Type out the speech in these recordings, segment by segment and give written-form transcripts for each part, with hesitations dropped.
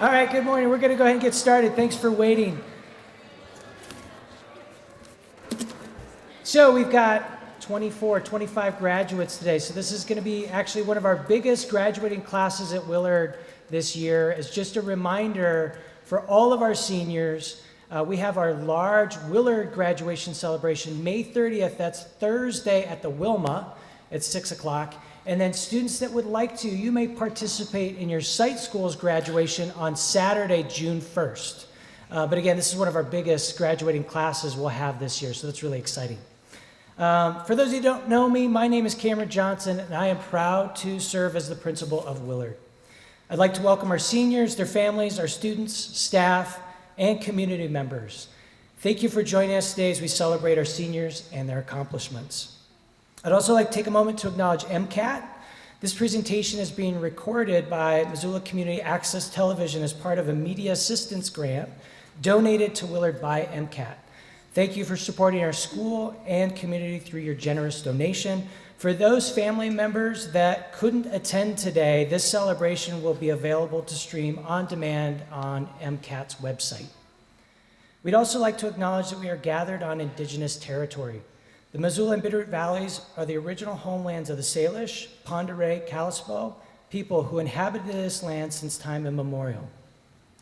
All right, good morning. We're going to go ahead and get started. Thanks for waiting. So we've got 25 graduates today. So this is going to be actually one of our biggest graduating classes at Willard this year. As just a reminder for all of our seniors, we have our large Willard graduation celebration May 30th. That's Thursday at the Wilma at 6 o'clock. And then students that would like to, you may participate in your site school's graduation on Saturday, June 1st. But again, this is one of our biggest graduating classes we'll have this year, so that's really exciting. For those of you who don't know me, my name is Cameron Johnson, and I am proud to serve as the principal of Willard. I'd like to welcome our seniors, their families, our students, staff, and community members. Thank you for joining us today as we celebrate our seniors and their accomplishments. I'd also like to take a moment to acknowledge MCAT. This presentation is being recorded by Missoula Community Access Television as part of a media assistance grant donated to Willard by MCAT. Thank you for supporting our school and community through your generous donation. For those family members that couldn't attend today, this celebration will be available to stream on demand on MCAT's website. We'd also like to acknowledge that we are gathered on Indigenous territory. The Missoula and Bitterroot Valleys are the original homelands of the Salish, Pend Oreille, Kalispel people who inhabited this land since time immemorial.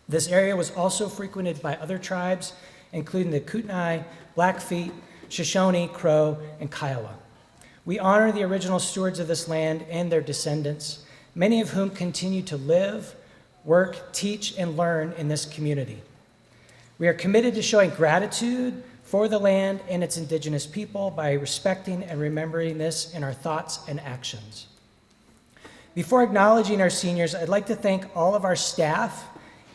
This area was also frequented by other tribes, including the Kootenai, Blackfeet, Shoshone, Crow, and Kiowa. We honor the original stewards of this land and their descendants, many of whom continue to live, work, teach, and learn in this community. We are committed to showing gratitude for the land and its indigenous people by respecting and remembering this in our thoughts and actions. Before acknowledging our seniors, I'd like to thank all of our staff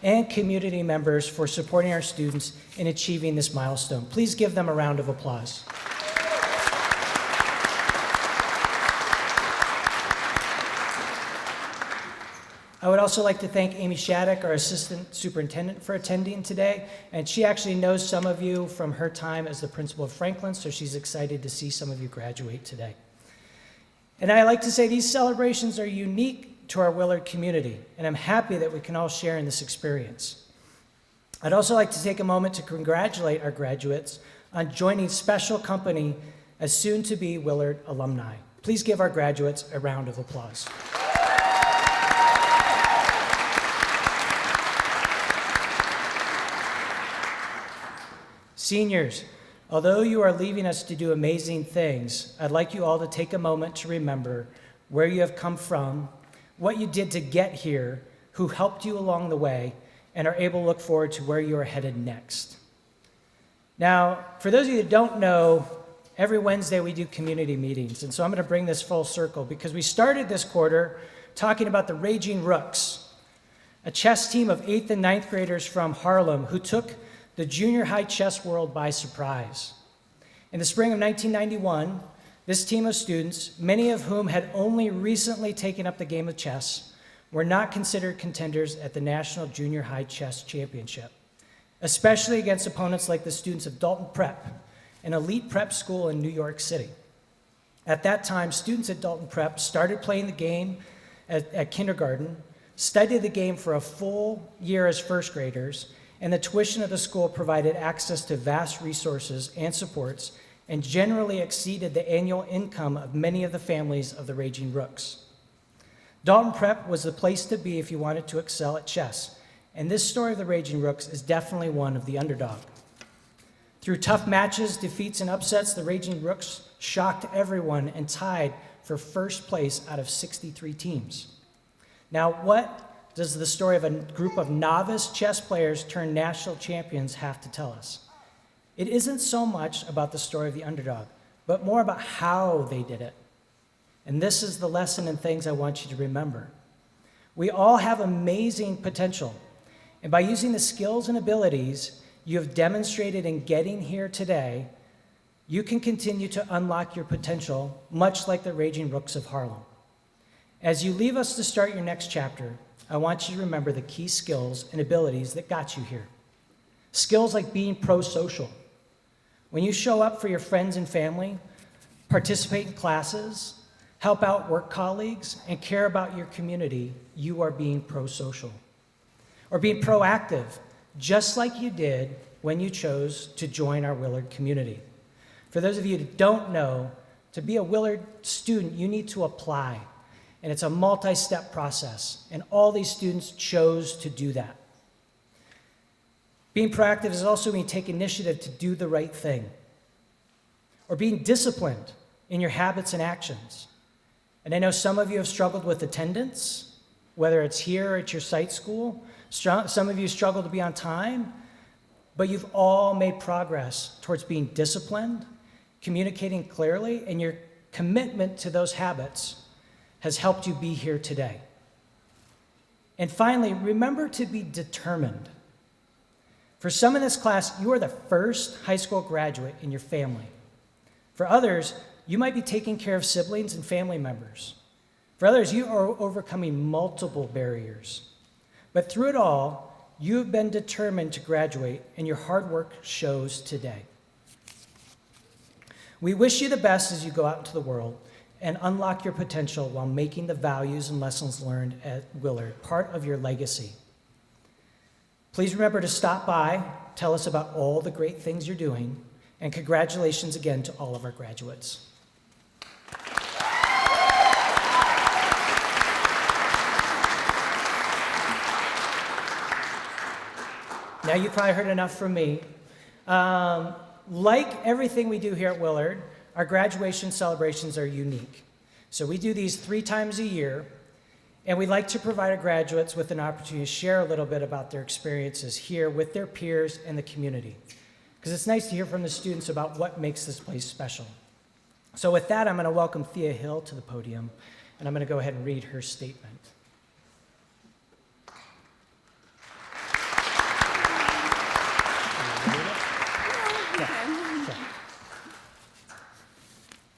and community members for supporting our students in achieving this milestone. Please give them a round of applause. I would also like to thank Amy Shattuck, our assistant superintendent, for attending today. And she actually knows some of you from her time as the principal of Franklin, so she's excited to see some of you graduate today. And I like to say these celebrations are unique to our Willard community, and I'm happy that we can all share in this experience. I'd also like to take a moment to congratulate our graduates on joining special company as soon-to-be Willard alumni. Please give our graduates a round of applause. Seniors, although you are leaving us to do amazing things, I'd like you all to take a moment to remember where you have come from, what you did to get here, who helped you along the way, and are able to look forward to where you are headed next. Now, for those of you that don't know, every Wednesday we do community meetings, and so I'm going to bring this full circle because we started this quarter talking about the Raging Rooks, a chess team of 8th and 9th graders from Harlem who took the junior high chess world by surprise. In the spring of 1991, this team of students, many of whom had only recently taken up the game of chess, were not considered contenders at the National Junior High Chess Championship, especially against opponents like the students of Dalton Prep, an elite prep school in New York City. At that time, students at Dalton Prep started playing the game at kindergarten, studied the game for a full year as first graders, and the tuition of the school provided access to vast resources and supports and generally exceeded the annual income of many of the families of the Raging Rooks. Dalton Prep was the place to be if you wanted to excel at chess, and this story of the Raging Rooks is definitely one of the underdog. Through tough matches, defeats, and upsets, the Raging Rooks shocked everyone and tied for first place out of 63 teams. Now, what does the story of a group of novice chess players turned national champions have to tell us? It isn't so much about the story of the underdog, but more about how they did it. And this is the lesson and things I want you to remember. We all have amazing potential, and by using the skills and abilities you have demonstrated in getting here today, you can continue to unlock your potential, much like the Raging Rooks of Harlem. As you leave us to start your next chapter, I want you to remember the key skills and abilities that got you here. Skills like being pro-social. When you show up for your friends and family, participate in classes, help out work colleagues, and care about your community, you are being pro-social. or being proactive, just like you did when you chose to join our Willard community. For those of you who don't know, to be a Willard student, you need to apply, and it's a multi-step process, and all these students chose to do that. Being proactive is also when you take initiative to do the right thing, or being disciplined in your habits and actions. And I know some of you have struggled with attendance, whether it's here or at your site school. Some of you struggle to be on time, but you've all made progress towards being disciplined, communicating clearly, and your commitment to those habits has helped you be here today. And finally, remember to be determined. For some in this class, you are the first high school graduate in your family. For others, you might be taking care of siblings and family members. For others, you are overcoming multiple barriers. But through it all, you have been determined to graduate, and your hard work shows today. We wish you the best as you go out into the world and unlock your potential while making the values and lessons learned at Willard part of your legacy. Please remember to stop by, tell us about all the great things you're doing, and congratulations again to all of our graduates. Now, you've probably heard enough from me. Like everything we do here at Willard, our graduation celebrations are unique. So we do these 3 times a year, and we'd like to provide our graduates with an opportunity to share a little bit about their experiences here with their peers and the community. Because it's nice to hear from the students about what makes this place special. So with that, I'm going to welcome Thea Hill to the podium, and I'm going to go ahead and read her statement.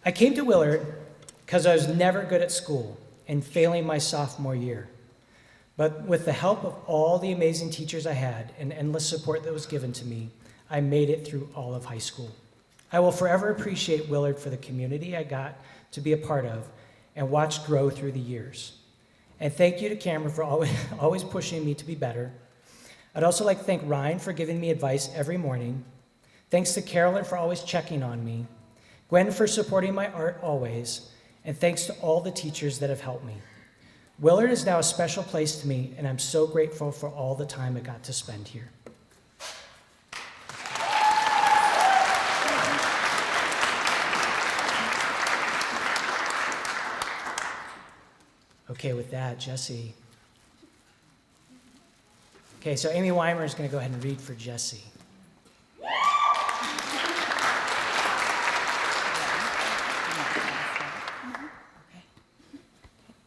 I came to Willard because I was never good at school and failing my sophomore year. But with the help of all the amazing teachers I had and endless support that was given to me, I made it through all of high school. I will forever appreciate Willard for the community I got to be a part of and watch grow through the years. And thank you to Cameron for always pushing me to be better. I'd also like to thank Ryan for giving me advice every morning. Thanks to Carolyn for always checking on me. Gwen for supporting my art always, and thanks to all the teachers that have helped me. Willard is now a special place to me, and I'm so grateful for all the time I got to spend here. Okay, with that, Jesse. Okay, so Amy Weimer is going to go ahead and read for Jesse.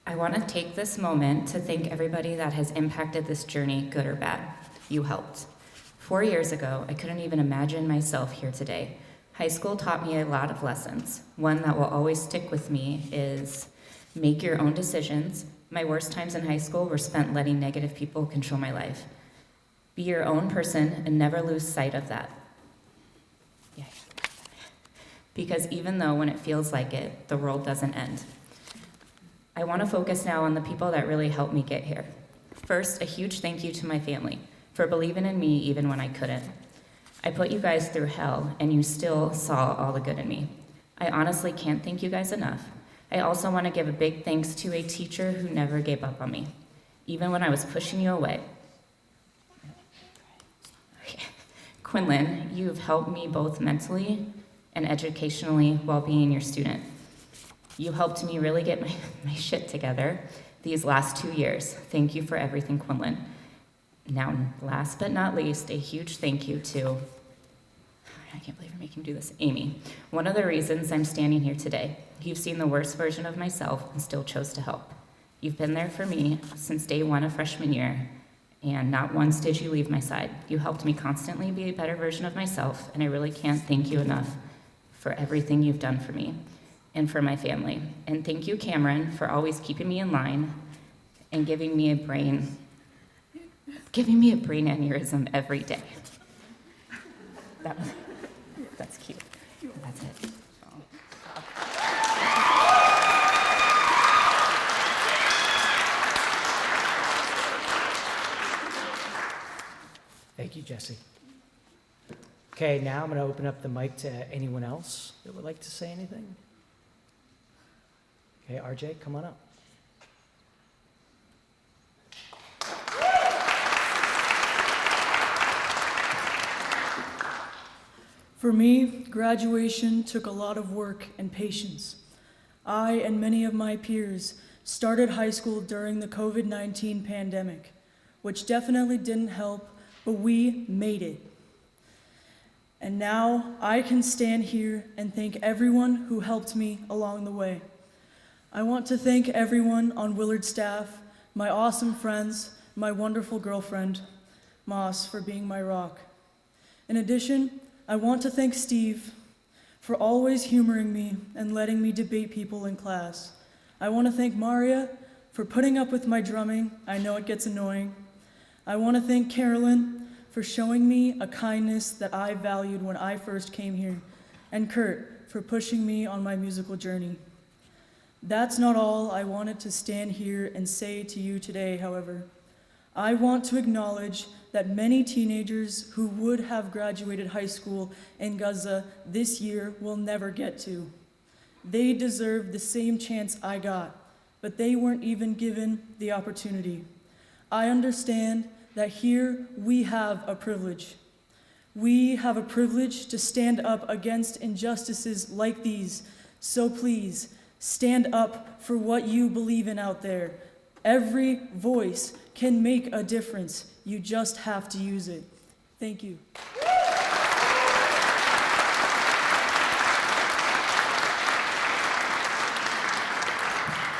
I want to take this moment to thank everybody that has impacted this journey, good or bad. You helped. 4 years ago, I couldn't even imagine myself here today. High school taught me a lot of lessons. One that will always stick with me is make your own decisions. My worst times in high school were spent letting negative people control my life. Be your own person and never lose sight of that. Yeah. Because even though when it feels like it, the world doesn't end. I want to focus now on the people that really helped me get here. First, a huge thank you to my family for believing in me even when I couldn't. I put you guys through hell, and you still saw all the good in me. I honestly can't thank you guys enough. I also want to give a big thanks to a teacher who never gave up on me, even when I was pushing you away. Quinlan, you've helped me both mentally and educationally while being your student. You helped me really get my shit together these last 2 years. Thank you for everything, Quinlan. Now, last but not least, a huge thank you to, I can't believe you're making me do this, Amy. One of the reasons I'm standing here today. You've seen the worst version of myself and still chose to help. You've been there for me since day one of freshman year, and not once did you leave my side. You helped me constantly be a better version of myself, and I really can't thank you enough for everything you've done for me and for my family. And thank you, Cameron, for always keeping me in line and giving me a brain aneurysm every day. That's cute. That's it. Thank you, Jesse. Okay, now I'm going to open up the mic to anyone else that would like to say anything. Okay, RJ, come on up. For me, graduation took a lot of work and patience. I and many of my peers started high school during the COVID-19 pandemic, which definitely didn't help, but we made it. And now I can stand here and thank everyone who helped me along the way. I want to thank everyone on Willard's staff, my awesome friends, my wonderful girlfriend, Moss, for being my rock. In addition, I want to thank Steve for always humoring me and letting me debate people in class. I want to thank Maria for putting up with my drumming. I know it gets annoying. I want to thank Carolyn for showing me a kindness that I valued when I first came here, and Kurt for pushing me on my musical journey. That's not all I wanted to stand here and say to you today, however. I want to acknowledge that many teenagers who would have graduated high school in Gaza this year will never get to. They deserve the same chance I got, but they weren't even given the opportunity. I understand that here we have a privilege. We have a privilege to stand up against injustices like these, so please, stand up for what you believe in out there. Every voice can make a difference. You just have to use it. Thank you.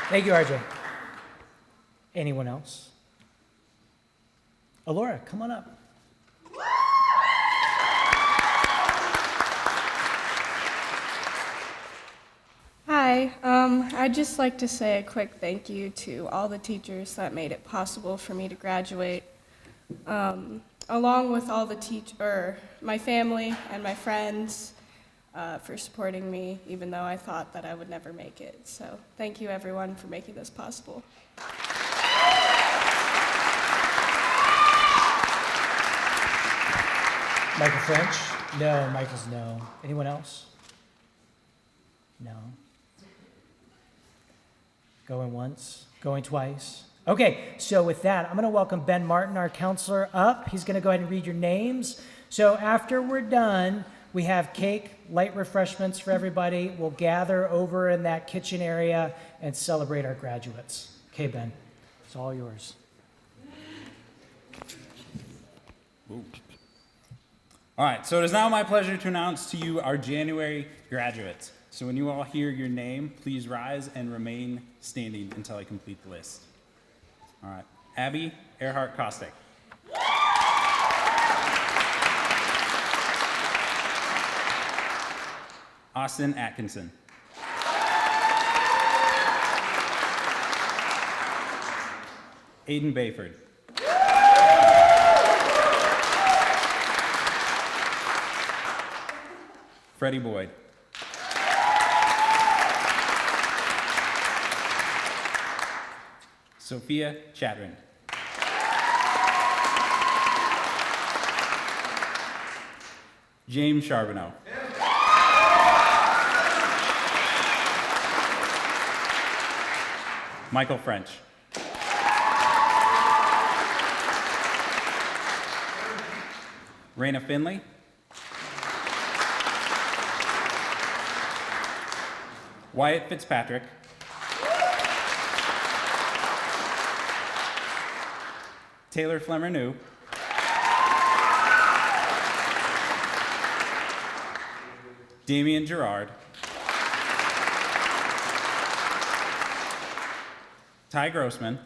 Thank you, RJ. Anyone else? Alora, come on up. Hi, I'd just like to say a quick thank you to all the teachers that made it possible for me to graduate, along with all the my family and my friends for supporting me, even though I thought that I would never make it. So thank you everyone for making this possible. Michael French? No, Michael's no. Anyone else? No. Going once, going twice. Okay, so with that, I'm going to welcome Ben Martin, our counselor, up. He's going to go ahead and read your names. So after we're done, we have cake, light refreshments for everybody. We'll gather over in that kitchen area and celebrate our graduates. Okay, Ben, it's all yours. Ooh. All right, so it is now my pleasure to announce to you our January graduates. So when you all hear your name, please rise and remain standing until I complete the list. All right, Abby Earhart-Kostick. Austin Atkinson. Aiden Bayford. Freddie Boyd. Sophia Chatrin. James Charbonneau. Michael French. Raina Finley. Wyatt Fitzpatrick. Taylor Flemmer-New. Damian Gerard. Ty Grossman.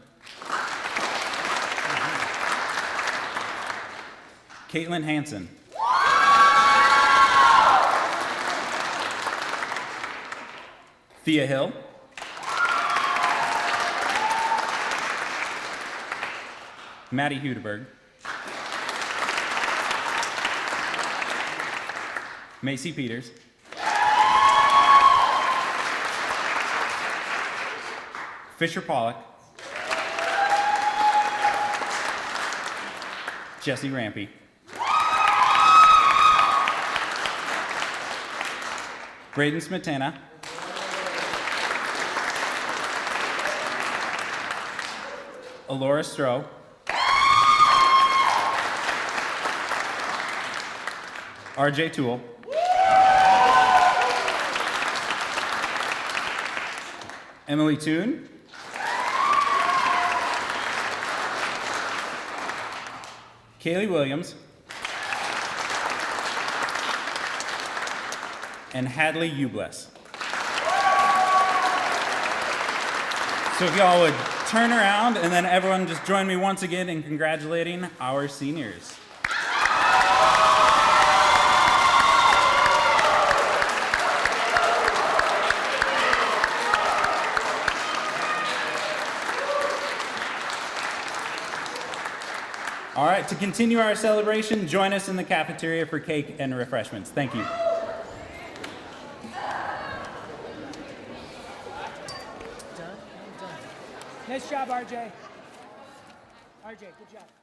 Caitlin Hansen. Thea Hill. Maddie Hudeberg. Macy Peters. Fisher Pollock. Jesse Rampy. Braden Smetana, Alora Stroh, RJ Toole, Emily Toon, Kaylee Williams, and Hadley Ubless. So if y'all would turn around and then everyone just join me once again in congratulating our seniors. All right, to continue our celebration, join us in the cafeteria for cake and refreshments. Thank you. Nice job, RJ. RJ, good job.